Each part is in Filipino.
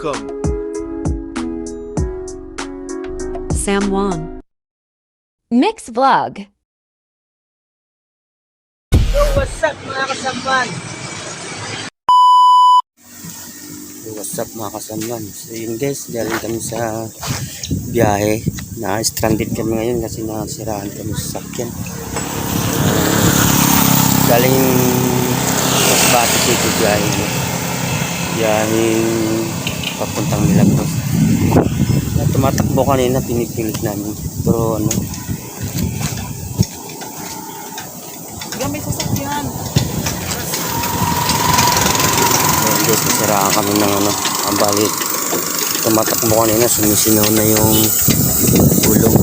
Welcome. Sam Wan. Mix Vlog. Yo, what's up mga kasamban? What's up mga kasamban? So yun guys, galing kami sa biyahe. Na-stranded kami ngayon kasi nasiraan kami sa sakyan. Galing Masbate City biyahe. Biyaheng papuntang Milagros. Tumatakbo kanina, pinipilit namin. Pero ano, Gamit sa sakyan. ayun guys, nasiraan kami ng ano, ang balit. Tumatakbo kanina, sumisinaw na yung gulong.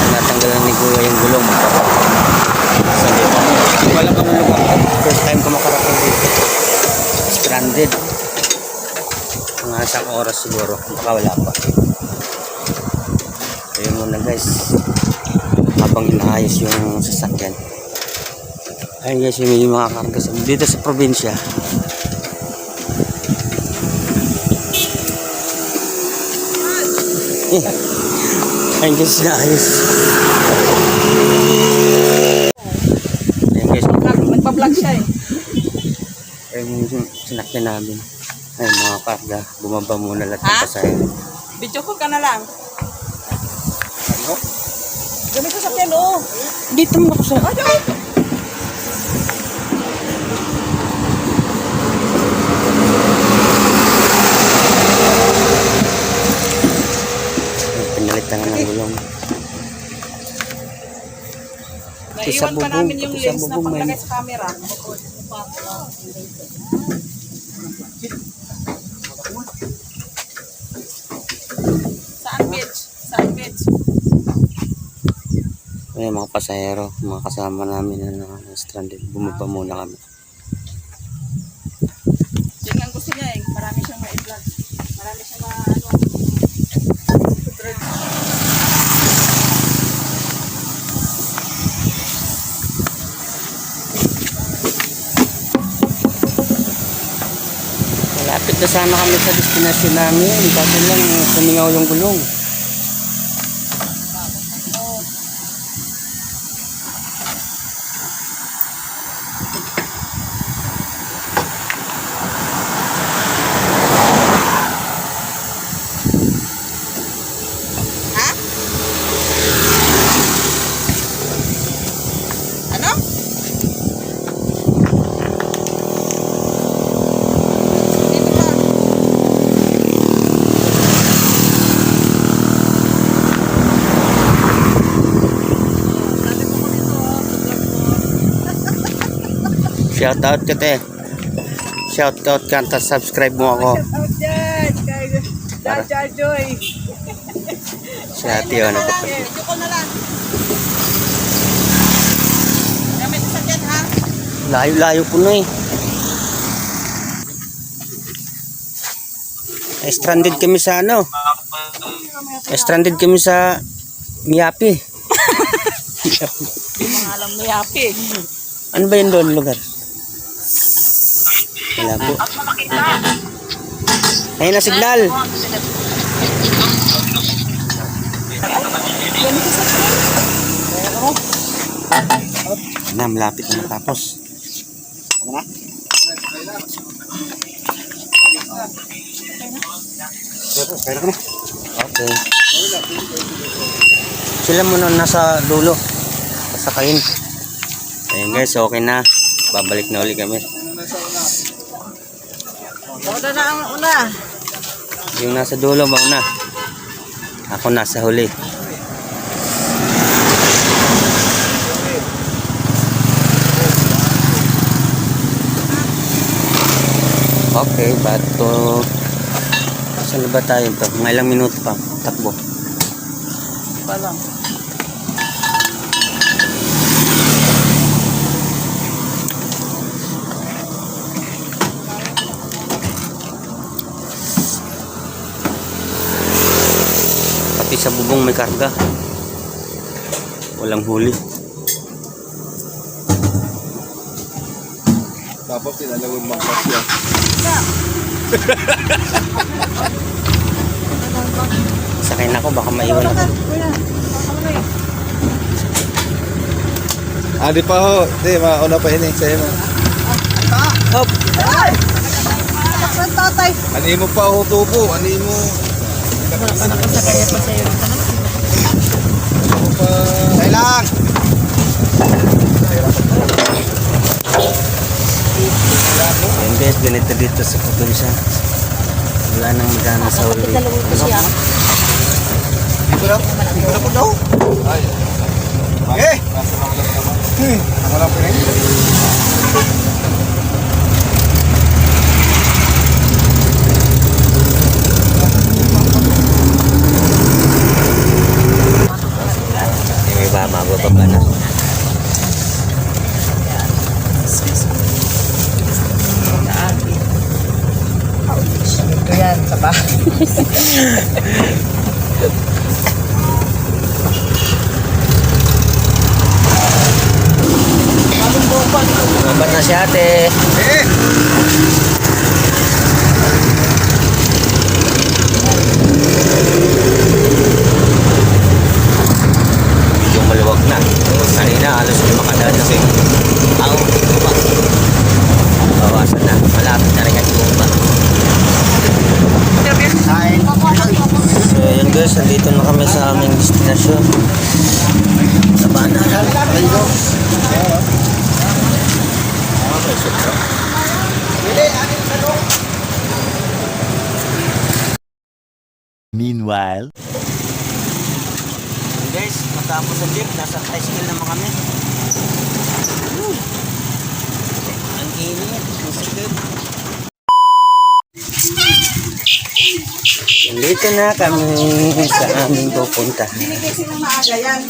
Tinatanggalan ni Kuya yung gulong. Wala kami lugar. First time ko makarating dito. Stranded. Mga isang oras siguro. Baka wala pa. Ayun muna guys. Habang inaayos yung sasakyan. Ayun guys, yung mga karga dito sa probinsya. Ayun guys, inaayos. Ayun guys, Nagpa-vlog siya eh. ayun yung sinakyan namin. Ayun mga karga. Bumaba muna lahat ng Ha? pasahero. Video call ka na lang. Gamit sa sakyan, oo. Dito mo ako sa... Pinalitan nga ng gulong. Naiwan pa namin yung Sa lens na bubong, paglagay man. sa camera. Saan beach? Saan beach? Ayun mga pasahero, mga kasama namin na stranded. Bumaba muna kami. Yun ang gusto niya eh. Marami siyang ma-vlog. Marami siyang ano. Malapit na sana kami sa destination namin. Kaso lang sumingaw yung gulong. Ha? Ano? Dito ka. Sabi ko dito, Shout out ka te. Shout out ka. Tas subscribe mo ako. out dyan. Kay Jaja Joy. Si ate yun. Video call na lang. Gamit sa sakyan ha. Layo-layo po na eh. Stranded kami sa ano? Stranded kami sa Miyapi. Hindi mga alam mo yapi. Ano ba yun doon lugar? Wala po. Ayun na signal. Na, malapit na matapos. Okay. Sila muna nasa dulo. Pasakayin. Ayun guys, okay na. Babalik na uli kami. Una na ang una. Yung nasa dulo mauna. Ako nasa huli. Okay, bato. Saan ba tayo to? Mga ilang minuto pa. Takbo. Pa lang. Pati sa bubong may karga. Walang huli. Tapos tinalawin magpasya. Sakay na ako, baka maiwan ako. Di pa ho. Di, mauna pa ini sa'yo mo. Hop! Saan tatay? Ani mo pa ho tubo. Ani mo. Nakasakaya pa sa'yo. Tay lang. Ayun guys, ganito dito sa probinsya. Wala nang magana sa uli. Dito na po daw. Ay. Eh. Wala pa rin. May ba mabababa na. Ito yan, sa bahay. Mabat na si ate. Eh. Medyo maluwag na. Kanina halos hindi makadaan kasi ang bumba. Bawasan na. Malapit na rin ang bumba. So yun guys, nandito na kami sa aming destinasyon. Sa Banaran. Ayun. Meanwhile, Guys, matapos ang jeep, nasa tricycle naman kami. Ang init, ang sikip. Nandito na kami sa aming pupuntahan. Binigay silang maaga yan.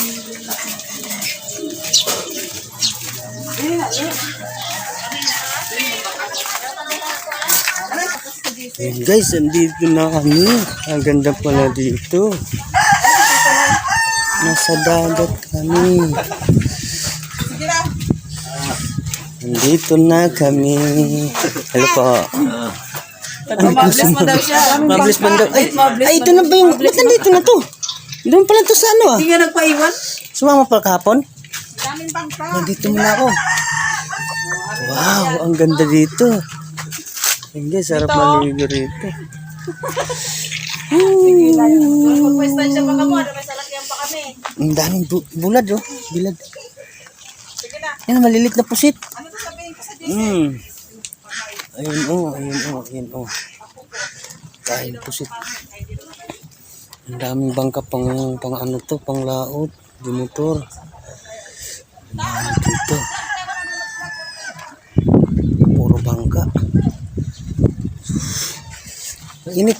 Ayun guys, nandito na kami. Ang ganda pala dito. Nasa dagat kami. Sige na. Nandito na kami. Hello po. Mabless mo daw siya. Mabilis man daw. Ay, ito na ba yung... Ba't nandito na to? Doon pala to sa ano ah. Hindi nga nagpaiwan. Sumama pala kahapon? Daming bangka. Nandito muna ako. Wow, ang ganda dito. Ayun guys, sarap maligo rito. Magpwestan siya pa kamo. Ano may salakyan pa kami. Ang daming bulad oh. Bilad. Sige na. Yan, malilit na pusit. Ano to sabihin ko sa Ayun oh, ayun oh, ayun oh. Dahil pusit. Ang daming bangka pang ano to, pang laot, di motor. Ang dami dito. Puro bangka. Ang init.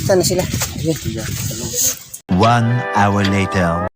Sana sila? Ayun. 1 hour later.